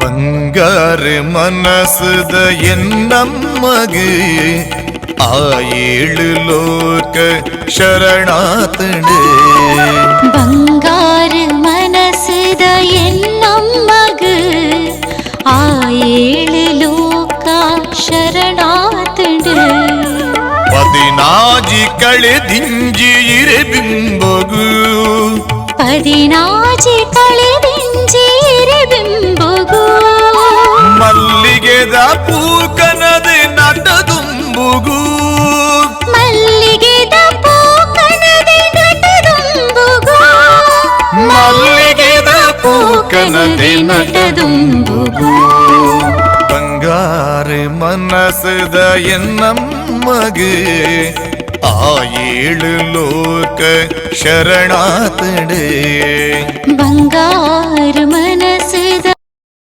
ಬಂಗಾರ ಮನಸ್ಸದ ಎನ್ನಮ್ಮಗೆ ಆ 7 ಲೋಕ ಶರಣಾತಡೆ. ಬಂಗಾರ ಮನಸ್ಸದ ಎನ್ನಮ್ಮಗ ಆ 7 ಲೋಕ ಶರಣಾತಡೆ. ಪದಿನಾಜಿ ಕಳೆದಿಂಜಿ ಇರೆಬಿಂಬಗು, ಪದಿನಾಜಿ ಕಳೆದಿಂಜಿ ಇರೆಬಿಂಬಗು. ಮಲ್ಲಿಗೆದ ಪೂಕನದೆ ನಟದುಂಬುಗು, ಮಲ್ಲಿಗೆದ ಪೂಕನದೆ ನಟದುಂಬುಗು. ಮಲ್ಲಿಗೆದ ಪೂಕನದೆ ನಟದುಂಬುಗು. ಬಂಗಾರ ಮನಸ್ಸದ ಎನ್ನಮ್ಮಗೆ ಆ 7 ಲೋಕ ಶರಣಾತಡೆ. ಬಂಗಾರ ಮನಸ್ಸದ